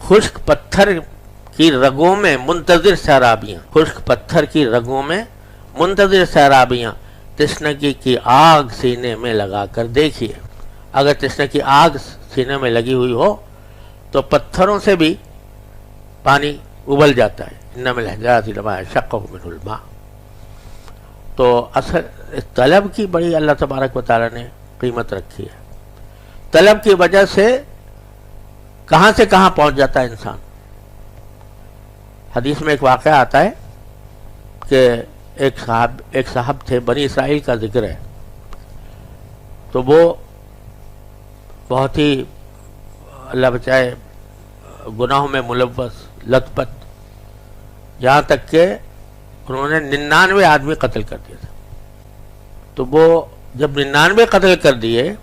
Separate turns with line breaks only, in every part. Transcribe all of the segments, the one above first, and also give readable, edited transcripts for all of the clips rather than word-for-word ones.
خشک پتھر کی رگوں میں منتظر سیرابیاں، خشک پتھر کی رگوں میں منتظر سیرابیاں، تشنگی کی آگ سینے میں لگا کر دیکھیے. اگر تشنگی کی آگ سینے میں لگی ہوئی ہو تو پتھروں سے بھی پانی ابل جاتا ہے. انما الحجارۃ لما یشقق منہ الماء. تو اصل طلب کی بڑی اللہ تبارک و تعالیٰ نے قیمت رکھی ہے. طلب کی وجہ سے کہاں سے کہاں پہنچ جاتا ہے انسان. حدیث میں ایک واقعہ آتا ہے کہ ایک صاحب تھے، بنی اسرائیل کا ذکر ہے. تو وہ بہت ہی اللہ بچائے گناہوں میں ملوث، لت پت، یہاں تک کہ انہوں نے 99 آدمی قتل کر دیے تھے. تو وہ جب 99 قتل کر دیے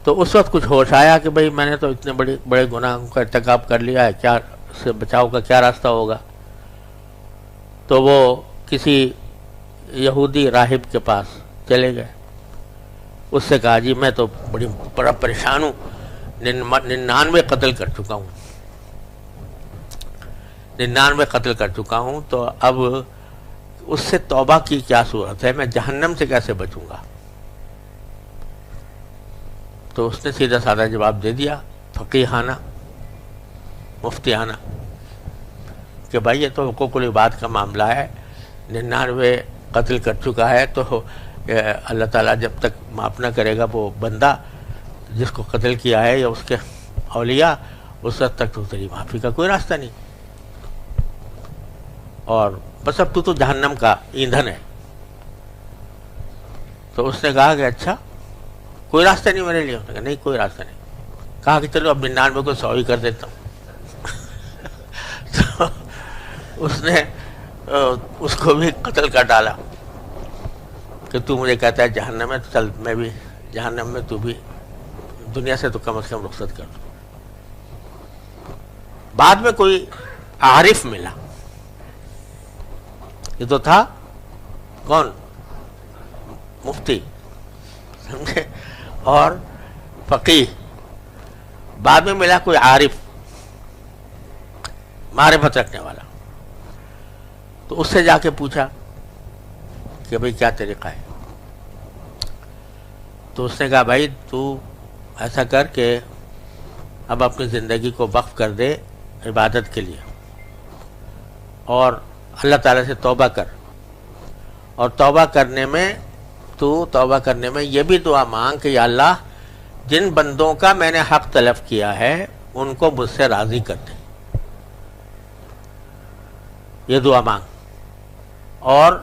تو اس وقت کچھ ہوش آیا کہ بھئی میں نے تو اتنے بڑے گناہوں کا ارتکاب کر لیا ہے، کیا اس سے بچاؤ کا کیا راستہ ہوگا. تو وہ کسی یہودی راہب کے پاس چلے گئے. اس سے کہا جی میں تو بڑا پریشان ہوں، 99 قتل کر چکا ہوں، 99 قتل کر چکا ہوں، تو اب اس سے توبہ کی کیا صورت ہے، میں جہنم سے کیسے بچوں گا. تو اس نے سیدھا سادہ جواب دے دیا، فقیہانہ، مفتیانہ، کہ بھائی یہ تو حقوق العباد کا معاملہ ہے، 99 قتل کر چکا ہے تو اللہ تعالیٰ جب تک معاف نہ کرے گا وہ بندہ جس کو قتل کیا ہے یا اس کے اولیاء، اس وقت تک تو تیری معافی کا کوئی راستہ نہیں، اور بس اب تو جہنم کا ایندھن ہے. تو اس نے کہا کہ اچھا کوئی راستہ نہیں میرے لیے. کہا نہیں کوئی راستہ نہیں. کہا کہ چلو اب 99 کو 100 ہی کر دیتا ہوں. تو اس نے اس کو بھی قتل کر ڈالا کہ تو مجھے کہتا ہے جہنم میں، تو چل میں بھی جہنم میں، تو بھی دنیا سے تو کم از کم رخصت کر دو. بعد میں کوئی عارف ملا. یہ تو تھا کون؟ مفتی، سمجھے، اور فقیہ. بعد میں ملا کوئی عارف، معرفت رکھنے والا. تو اس سے جا کے پوچھا کہ بھئی کیا طریقہ ہے. تو اس نے کہا بھائی تو ایسا کر کہ اب اپنی زندگی کو وقف کر دے عبادت کے لیے، اور اللہ تعالیٰ سے توبہ کر، اور توبہ کرنے میں یہ بھی دعا مانگ کہ یا اللہ جن بندوں کا میں نے حق تلف کیا ہے ان کو مجھ سے راضی کر دے. یہ دعا مانگ، اور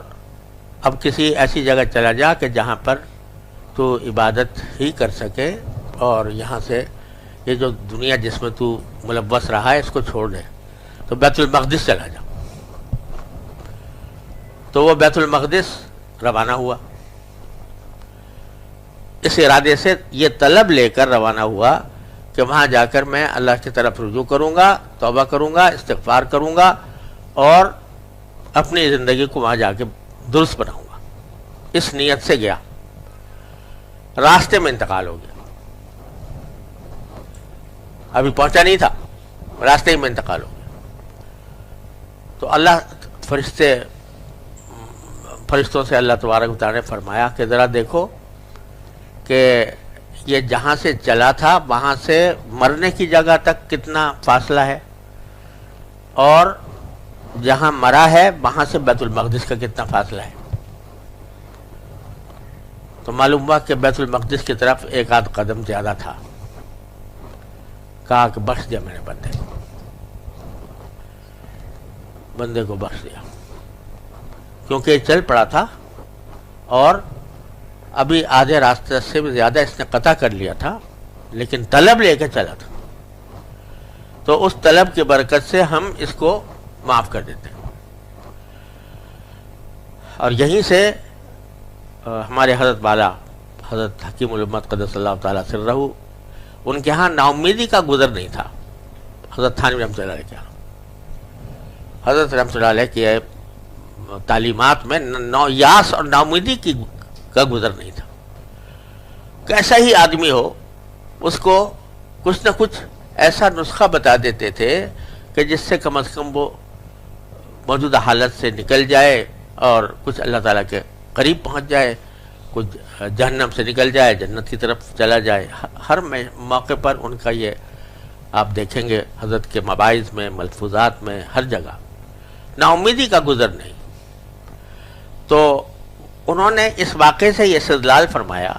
اب کسی ایسی جگہ چلا جا کہ جہاں پر تو عبادت ہی کر سکے، اور یہاں سے یہ جو دنیا جس میں تو ملوث رہا ہے اس کو چھوڑ دے. تو بیت المقدس چلا جا. تو وہ بیت المقدس روانہ ہوا. اس ارادے سے یہ طلب لے کر روانہ ہوا کہ وہاں جا کر میں اللہ کی طرف رجوع کروں گا، توبہ کروں گا، استغفار کروں گا، اور اپنی زندگی کو وہاں جا کے درست بناؤں گا. اس نیت سے گیا. راستے میں انتقال ہو گیا. ابھی پہنچا نہیں تھا، راستے میں انتقال ہو گیا. تو اللہ فرشتوں سے اللہ تبارک و تعالیٰ نے فرمایا کہ ذرا دیکھو کہ یہ جہاں سے چلا تھا وہاں سے مرنے کی جگہ تک کتنا فاصلہ ہے، اور جہاں مرا ہے وہاں سے بیت المقدس کا کتنا فاصلہ ہے. تو معلوم ہوا کہ بیت المقدس کی طرف ایک آدھ قدم زیادہ تھا. کہا کہ بخش دیا میں نے بندے کو بخش دیا، کیونکہ یہ چل پڑا تھا اور ابھی آدھے راستے سے بھی زیادہ اس نے قطع کر لیا تھا، لیکن طلب لے کے چلا تھا. تو اس طلب کی برکت سے ہم اس کو معاف کر دیتے ہیں. اور یہیں سے ہمارے حضرت والا حضرت حکیم الامت قدس اللہ تعالیٰ سرہ، ان کے ہاں نا امیدی کا گزر نہیں تھا. حضرت تھانوی رحمۃ اللہ علیہ کے ہاں، حضرت رحمۃ اللہ علیہ کی تعلیمات میں یاس اور نا امیدی کا گزر نہیں تھا. کیسا ہی آدمی ہو اس کو کچھ نہ کچھ ایسا نسخہ بتا دیتے تھے کہ جس سے کم از کم وہ موجودہ حالت سے نکل جائے اور کچھ اللہ تعالیٰ کے قریب پہنچ جائے، کچھ جہنم سے نکل جائے، جنت کی طرف چلا جائے۔ ہر موقع پر ان کا یہ آپ دیکھیں گے حضرت کے مواعظ میں، ملفوظات میں، ہر جگہ نا امیدی کا گزر نہیں۔ تو انہوں نے اس واقعے سے یہ استدلال فرمایا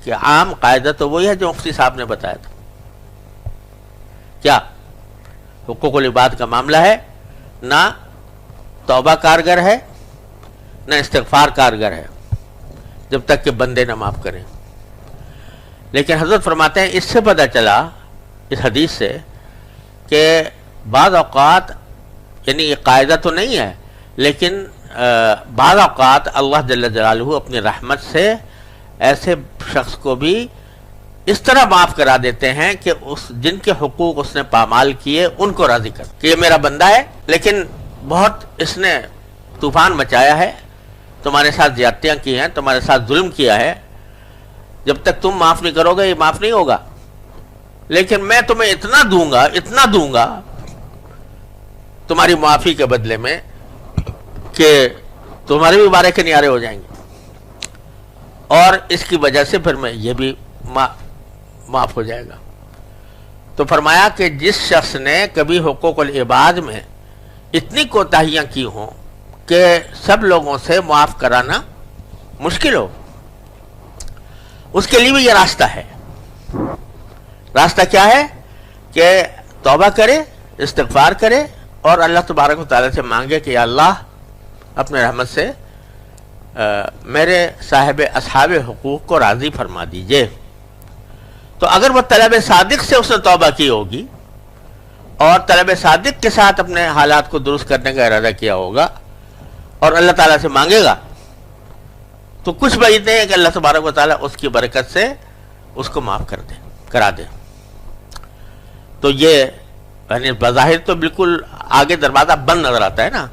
کہ عام قاعدہ تو وہی ہے جو مفتی صاحب نے بتایا تھا، کیا حقوق العباد کا معاملہ ہے، نہ توبہ کارگر ہے نہ استغفار کارگر ہے جب تک کہ بندے نہ معاف کریں۔ لیکن حضرت فرماتے ہیں اس سے پتہ چلا اس حدیث سے کہ بعض اوقات، یعنی یہ قاعدہ تو نہیں ہے، لیکن بعض اوقات اللہ جل جلالہ اپنی رحمت سے ایسے شخص کو بھی اس طرح معاف کرا دیتے ہیں کہ جن کے حقوق اس نے پامال کیے ان کو راضی کر کہ یہ میرا بندہ ہے، لیکن بہت اس نے طوفان مچایا ہے، تمہارے ساتھ زیادتیاں کی ہیں، تمہارے ساتھ ظلم کیا ہے، جب تک تم معاف نہیں کرو گے یہ معاف نہیں ہوگا، لیکن میں تمہیں اتنا دوں گا تمہاری معافی کے بدلے میں کہ تمہارے بھی بارے کے نیارے ہو جائیں گے، اور اس کی وجہ سے پھر میں یہ بھی معاف ہو جائے گا۔ تو فرمایا کہ جس شخص نے کبھی حقوق العباد میں اتنی کوتاہیاں کی ہوں کہ سب لوگوں سے معاف کرانا مشکل ہو، اس کے لیے بھی یہ راستہ ہے۔ راستہ کیا ہے کہ توبہ کرے، استغفار کرے اور اللہ تبارک و تعالیٰ سے مانگے کہ یا اللہ اپنے رحمت سے میرے صاحب اصحاب حقوق کو راضی فرما دیجئے۔ تو اگر وہ طلب صادق سے اس نے توبہ کی ہوگی اور طلب صادق کے ساتھ اپنے حالات کو درست کرنے کا ارادہ کیا ہوگا اور اللہ تعالیٰ سے مانگے گا، تو کچھ بعید نہیں ہے کہ اللہ تبارک و تعالیٰ اس کی برکت سے اس کو معاف کرا دے۔ تو یہ یعنی بظاہر تو بالکل آگے دروازہ بند نظر آتا ہے نا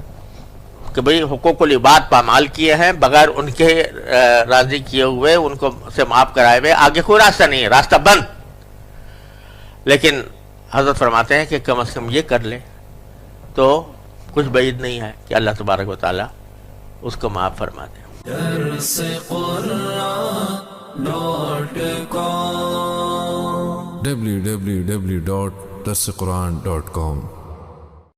کہ بھئی حقوق العباد پامال کیے ہیں، بغیر ان کے راضی کیے ہوئے، ان کو سے معاف کرائے ہوئے آگے کوئی راستہ نہیں ہے، راستہ بند۔ لیکن حضرت فرماتے ہیں کہ کم از کم یہ کر لے تو کچھ بعید نہیں ہے کہ اللہ تبارک و تعالیٰ اس کو معاف فرما دے۔
www.darsequran.com